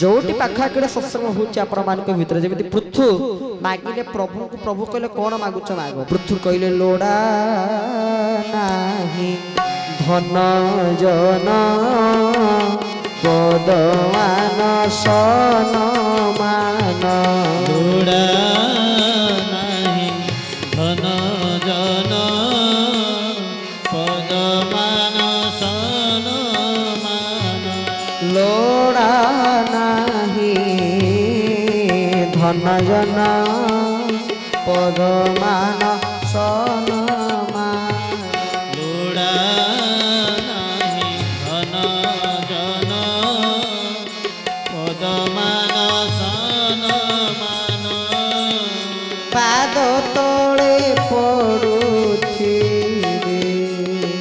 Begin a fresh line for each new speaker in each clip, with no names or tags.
जोटी पाखाकड़े सत्संग होची आपण मानक भितर जेमिति पृथु मागिले प्रभु को प्रभु कहले कोन मागुछ मागो पृथु कहले लोड़ा नाही धन जन पदमान सन मान
लोड़ा नाही धन जन पदमान सन मान
लोड़ा नाही धन जन पदमान सन मान
लोड़ा नाही धन जन पदमान सन मान
पाद तले पड़ुथि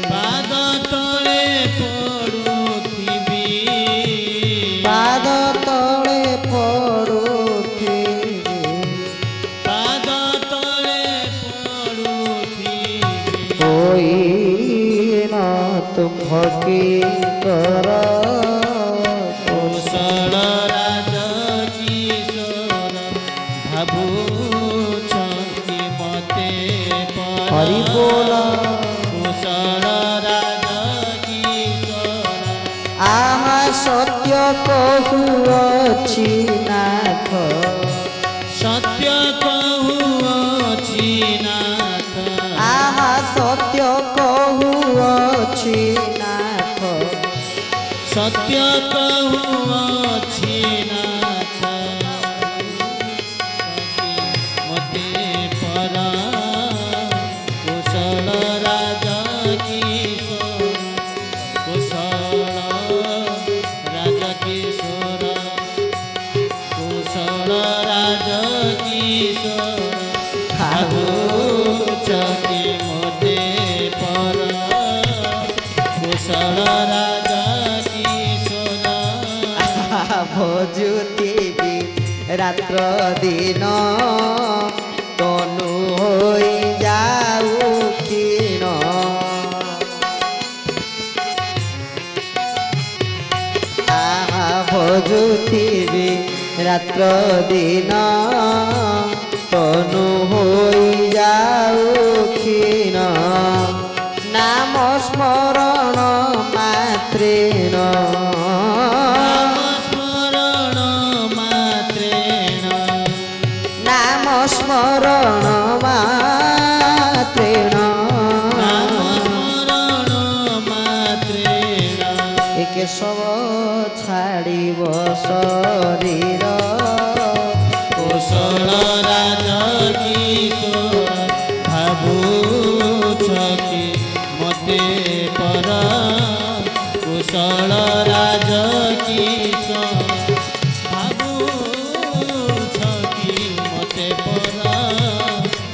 पाद तले पड़ुथिबी
पाद तले पड़ुथि
पाद तले पड़ुथिबी
कोई न तुम भकी कर
कौशल राज किशोर भाबुछंती मते पर
हरि बोल
कौशल राज किशोर
आहा सत्य कहुअछि नाथ
सत्य कहुअछि नाथ
आहा सत्य कहुअछि नाथ
सत्य कहुअछि नाथ मते पर कुशल राज किशोर कुशल राज किशोर कुशल राज किशोर भाबुछंती मते पर कुशल राज किशोर
भजुथिबि रात्र दिन तनु होई जाऊ क्षीण आहा भजुथिबि रात्र दिन तनु होई जाऊ क्षीण नाम स्मरण मात्रेण
नाम स्मरण मात्रेण
नाम स्मरण मात्रेण
नाम स्मरण मात्रेण
एक सब छाड़िब शरीर
कौशल राज किशोर भाबुछंती मते पर कुशल राज किशोर भाबुछंती मते पर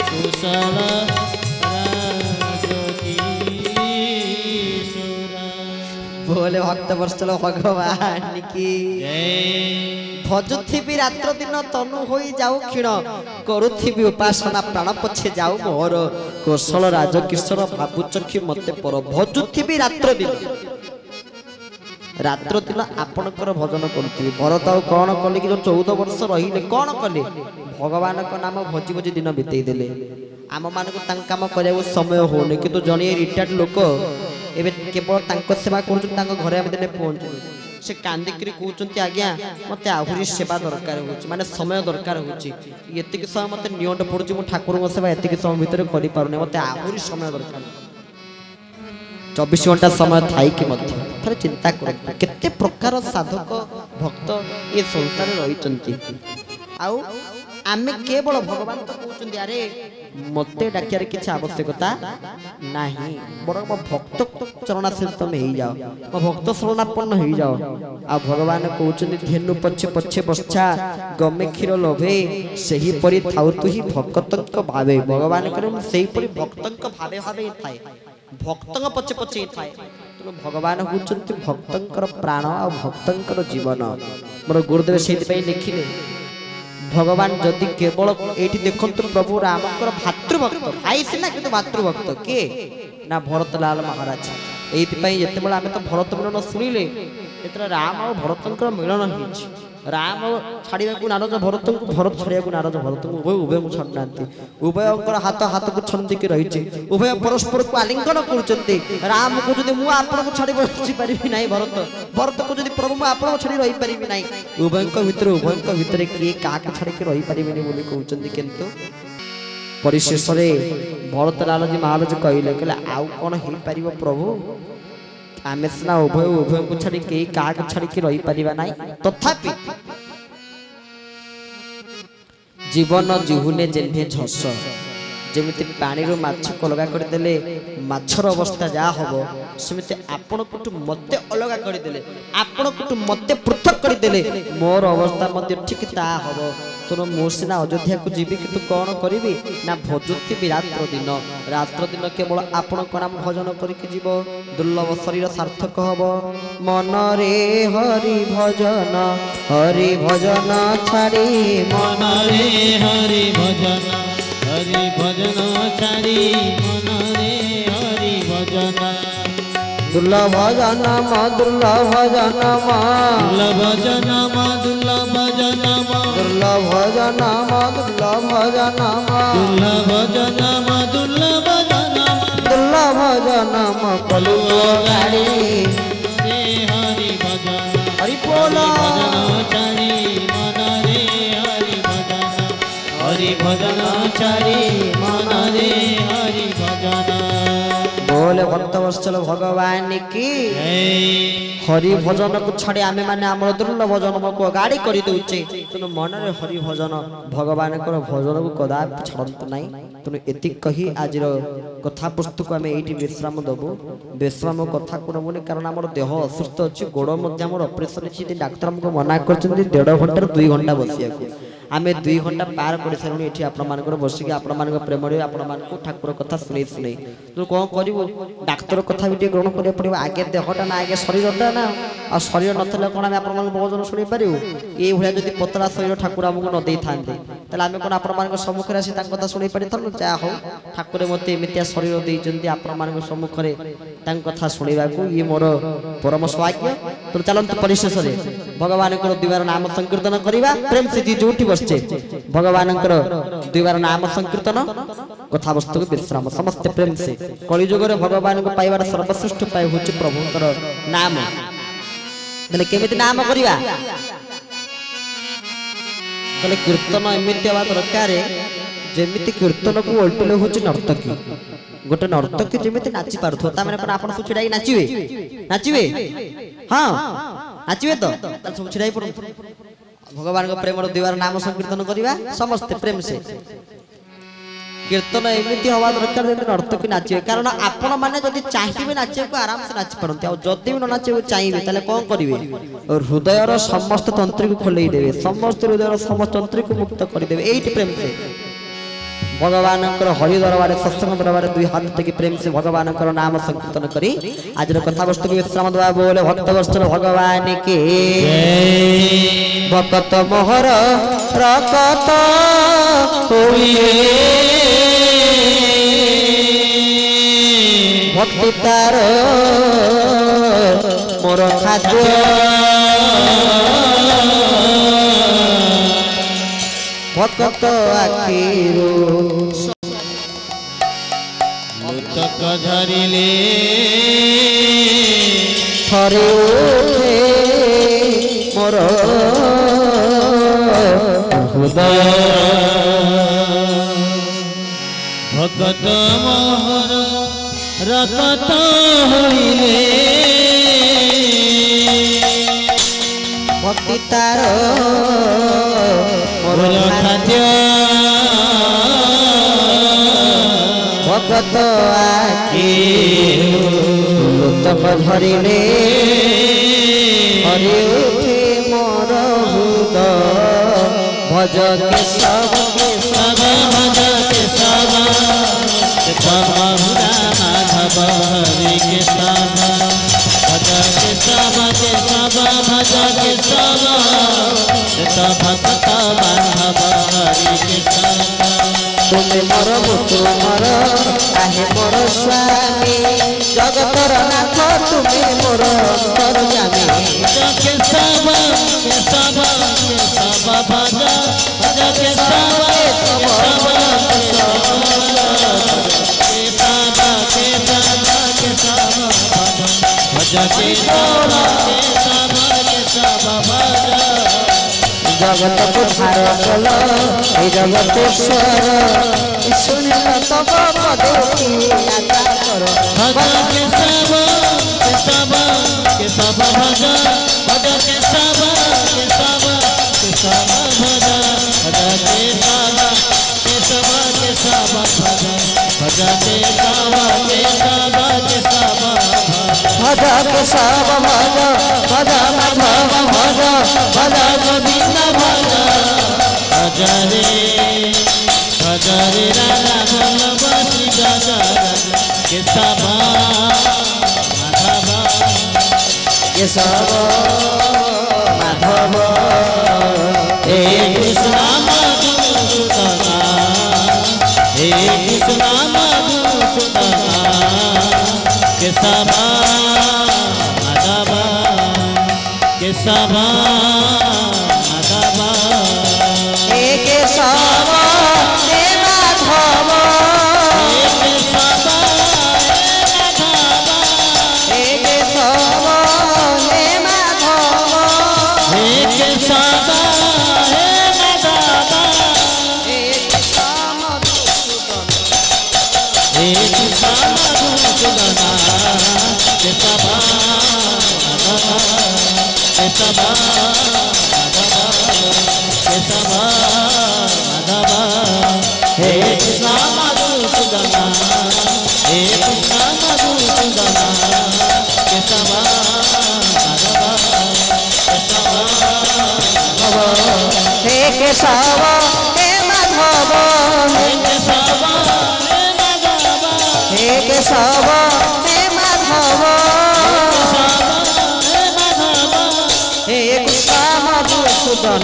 कुशल राज किशोर
बोले भक्त वर्षल भगवान की भजुथिबि रात्र दिन तनु होई जाऊ क्षीण करुथिबि उपासना प्राण पछे जाऊ मोर कौशल राज किशोर भाबुचक्षी मते पर भजुथिबि रात्र दिन आपणकर भजन करुथिबि भरत आउ कौन कले कि जो 14 वर्ष रहिले कौन कले भगवान को नाम भजी भजी दिन बितेई देले आम मान को तांका काम करिया समय होने किंतु जणी रिटायर्ड लोक एबे केवल तांको सेवा करू तांको घरे हम दिने पहुंचू से कांदिकरी कहते आज्ञा मत आहरी सेवा दरकार हो माने समय दरकार होती समय मत नियंट पड़ुची मु ठाकुर सेवा एतिक समय भितर करि पारुने मत आहरी समय दरकार 24 घंटा समय थाई कि मत थरे चिंता कर केते प्रकार साधक भक्त ये संसार रही आउ आमे केवल भगवान तो कहते अरे मते डाकियार किसी आवश्यकता नहीं बड़ मो भक्त चरणाशील तमे हो जाओ मो भक्त शरणापन्न हो जाओ आ भगवान कहते धेनु पछे पछे बच्छा गमे क्षीर लोभे सही परि थाउ तु ही भक्तक भावे भगवान करे सही परि भक्तक भावे भावे थाए भक्तक पछे पछे थाए तो भगवान कहते भक्तंकर प्राण आ भक्तंकर जीवन मोर गुरुदेव से लिखिले भगवान जदि केवल एठी देखंतु प्रभु रामकर भातृभक्त भाई सिना किंतु भातृभक्त के ना भरतलाल महाराज एथि पई जते बेला आमे तो भरत मिलन सुनिले एतरा राम और भरतंकर मिलन हिछि राम छाड़ा को नाराज भरत को भरत छाड़ा को नाराज भरत को उभय उभय को छाड़ ना उभयंकर हाथ हाथ को छंदी रही उभय परस्पर को आलिंगन कर राम को जब मुझे आपको छाड़ी बसी पारि ना भरत भरत को जब प्रभु मुझे आपको छाड़ी रही पारि ना उभय भितर किए क्या छाड़ी रही पारे कहते किंतु परिशेष भरत लालजी महाराज कहले आउ कौन हो पार प्रभु आमे सिना उभय उभय को छाड़ी कई क्या छाड़ी रही पारिबा ना तथापि जीवन जीहुने जेन्हे झस जमिति पानी रो माछ को अलग करदेले माछर अवस्था जा हबो सेमिति आपण कुटु मते अलग करदेले आपण कुटु मते पृथक करदेले मोर अवस्था मते ठीक ता हबो तोर मोसिना अयोध्या को जीवी किंतु कौन करिवि ना भजुथि रात्र दिन केवल आपण को नाम भजन करके जीव दुर्लभ शरीर सार्थक हबो मन रे हरि भजन छाड़ी
मन रे हरि भजन छाड़ी मन रे हरि भजन
दुर्लभ जनम दुर्लभ जनम
दुर्लभ जनम दुर्लभ जनम
दुर्लभ जनम दुर्लभ जनम
दुर्लभ जनम दुर्लभ जनम
दुर्लभ जनम कलुओ गाड़ी
रे हरि भजन
हरि बोला
छाड़ी मन रे हरि भजन छाड़ी मन रे हरि भजन
बोले भक्तवत्सल भगवान की हरि भजन को छाड़ी आमे माने हमर दुर्लभ जन्म को गाड़ी करि दउचे तनु मन रे हरि भजन भगवान को भजन को कदा छड़ंत नाही तनु एति कही आज कथा पुस्तक आमे एठी विश्राम दबो विश्राम कथा को बोले कारण हमर देह असुस्थ अछि गोड़ मध्ये हमर ऑपरेशन अछि डॉक्टर हमको मना करछन 1.5 घंटा 2 घंटा बसिया को आमे 2 घंटा पार कर सारू एठी आपण मानकर बसिके आपण मानक प्रेम रे आपण मानको ठाकुर कथा सुनै तो कोन करिवो डाक्टर कथा भी ग्रहण करिया पड़िबो आगे देहटा ना आगे शरीरटा ना आ शरीर नथले कोन आमे आपण मानक भजन सुनै पारिबो ए भलिया जदि पतला शरीर ठाकुर हमको न देई थांते तले आमे कोन आपण मानक सम्मुख रे आसी तांक कथा सुनै पारि थन जा हो ठाकुर मते एमितिया शरीर देई जंती आपण मानक सम्मुख रे तांक कथा सुनैबा को ये मोर परम सौभाग्य तो चलंत परिशेष रे भगवान को दुबार नाम संकीर्तन करिबा प्रेम से जी जोठी बसचे भगवान दुबार नाम संकीर्तन कथा वस्तु विश्राम समस्त प्रेम से कलिजुग रे भगवान को पाइबार सर्वश्रेष्ठ पाए होचे प्रभुंकर नाम माने केमिति नाम करिबा कले कीर्तन एमिति हवा दरकार जेमिति कीर्तन को उल्टले होचे नर्तकी गोटे नर्तकी जेमिति नाची पारथो ता माने कोन आपन सु छिडाई नाचिबे हां नाचिबे तो ताल सब छिडाई पड़ो भगवान को प्रेम द्वार नाम संकीर्तन करिबा समस्त प्रेम से कीर्तन एमिति हवा दरकार नर्तकी नाचे कारण आपण माने जदि चाहिबे नाचे को आराम से नाच परंती आ जदि भी न नाचे को चाहिबे ताले कोन करिवे हृदय रो समस्त तंत्री को खोलै देबे समस्त हृदय रो समस्त तंत्री को मुक्त कर देबे एठी प्रेम से भगवान हरि दरबार सत्संग दरबार 2 हाथ टेकी प्रेम से भगवान नाम संकीर्तन करी आज कथा वस्तु विश्राम दवा बोले भक्त वस्तु भगवान के भक्त मोहर प्रकट भक्ति तार मोर खाद्य भक्त आखिरो
मुतक झरिले
थरे उठे मोर हृदय
भगत मोहर रकत होइले
भक्ति तार मोर
खाद्य
भगत आखि मुतक झरिले हरि उठे मोर हृदय भज के सब
भज के सब बहुरा माधव हरि के सब भज के सब भज के सब भक्त बांधव हरि के सब
तुम्हें मोर मुतु मोर काहे मोर स्वामी जगतर नाथ तुम्हें मोर अंतर्यामी
के सब
जगत को धार कल हे जगतेश्वर सुनिल तब पद
भज केशव केशव केशव भज भज केशव केशव केशव भज भज केशव केशव केशव भज भज केशव केशव केशव
भज केशव भज भज माधव भज भज
गोविंद भज भज रे राधा वल्लभ श्री गजानन केशव माधव
केशव माधव
हे कृष्ण मधुसूदन हे कृष्ण मधुसूदन केशव माधव केशव माधव
हे केशव हे माधव
हे केशव
हे केशव हे माधव
हे केशव हे माधव
हे कृष्ण
हे कृष्ण मधुसूदन केशव माधव केशव केशव माधव हे कृष्ण मधुसूदन हे कृष्ण मधुसूदन केशव माधव केशव
हे केशव हे माधव
हे केशव हे माधव
हे केशव हे माधव
हे माधव
हे कृष्ण मधुसूदन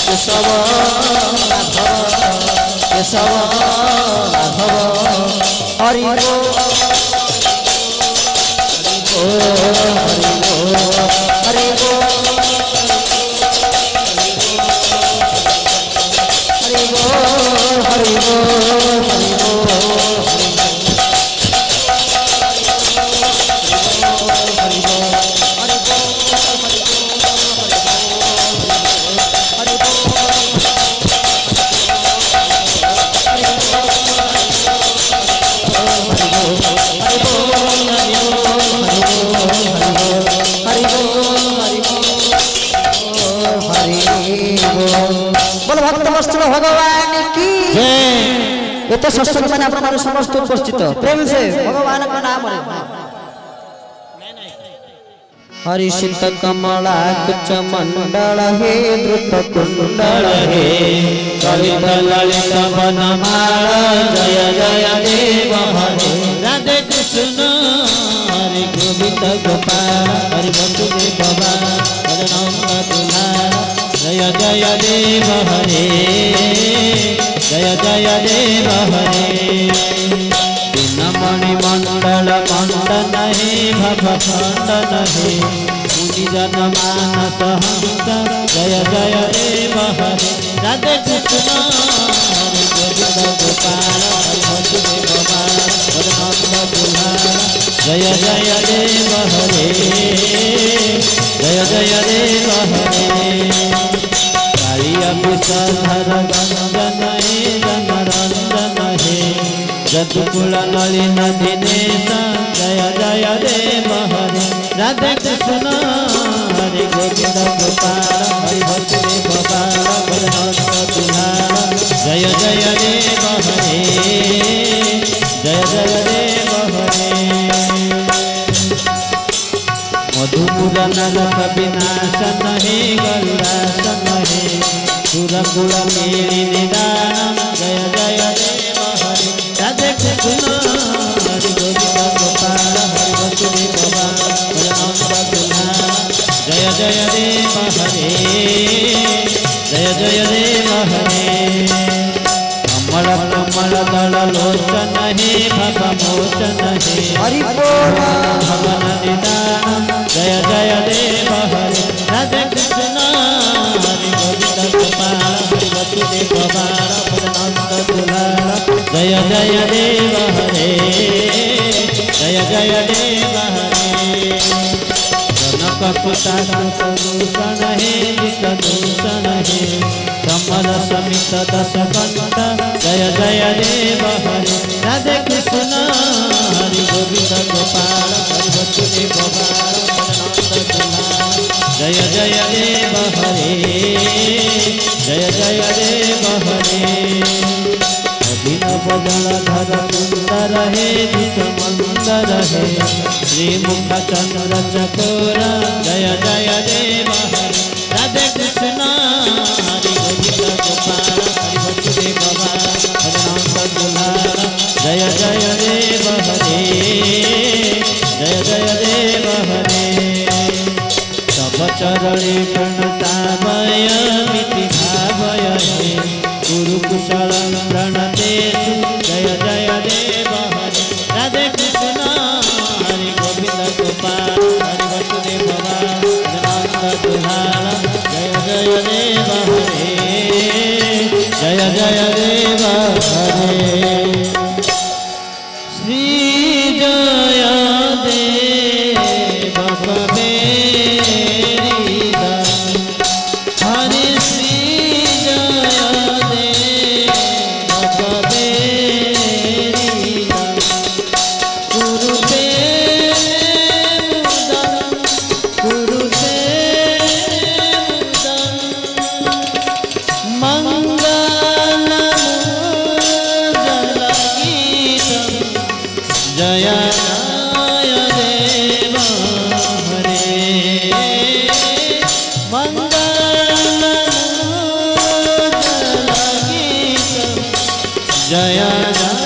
केशव माधव केशव माधव हरि बोल हरि बोल हरि बोल हरि बोल हरि बोल भक्त वस्त्र भगवान की ये तो सत्संग में अपना समस्त उपस्थित प्रेम से भगवान का नाम है हरि शीत कमला कुच मंडल हे द्रुत कुंडल हे
कलित ललित वनमाला जय जय देव हरे राधे कृष्ण हरे गोविंद गोपाल हरि वसुदेव भगवान हरे नंद दुलार जय जय देव हरे जय जय देव हरे मणि मंडल मंडन हे भव खंडन हे मुनि जन मानस हंस जय जय देव हरे राधे कृष्ण हरे गोविंद गोपाल हरि वसुदेव भगवान हरे नंद दुलार जय जय देव हरे जय जय देव हरे कालिया विषधर गंजन हे जन रंजन हे जदुकुल नलिन दिनेश जय जय देव हरे राधे कृष्ण हरे गोविंद गोपाल हरि वसुदेव भगवान हरे नंद दुलार जय जय देव हरे जय जय देव हरे मधुपुर नरक विनाशन हे गरुड़ासन हे सुरकुल मेली निदान जय जय देव हरे राधे कृष्ण हरि गोविंद गोपाल हरि वसुदेव भगवान हरे नंद दुलार जय जय देव हरे जय जय देव हरे कमल कमल दल लोचन हे भव मोचन हे
हरि बोल
भवन निदान जय जय देव हरे राधे कृष्ण हरि गोविंद गोपाल हरि वसुदेव भगवान हरे नंद दुलार जय जय देव हरे जय जय देव हरे जनक सुता दूषण हे विषदूषण हे समर समित दश कंठ जय जय देव हरे राधे कृष्ण हरि गोविंद गोपाल हरि वसुदेव गोपाल जय जय देव हरे जय जय देव हरे अभिनव जलधर सुंदर हे जित मंदर हे श्रीमुख चंद्र चकोर जय जय देव हरे राधे कृष्ण हरि गोविंद गोपाल हरि वसुदेव गोपाल हरि नंद दुलार जय जय देव हरे जय जय देव हरे तब चरणे प्रणतामय मिति भावय हे गुरु कुशल प्रणतेषु जय जय देव हरे राधे कृष्ण हरि गोविंद गोपाल हरि वसुदेव गोपाल नंद दुलार जय जय देव हरे जय जय देव हरे श्री जय देव कबीर हरे श्री जय देव कबीर कुरुते मुदं मंगलमूर्जलगीतं जय जय देव हरे मंगलमूर्जलगीतं जय जय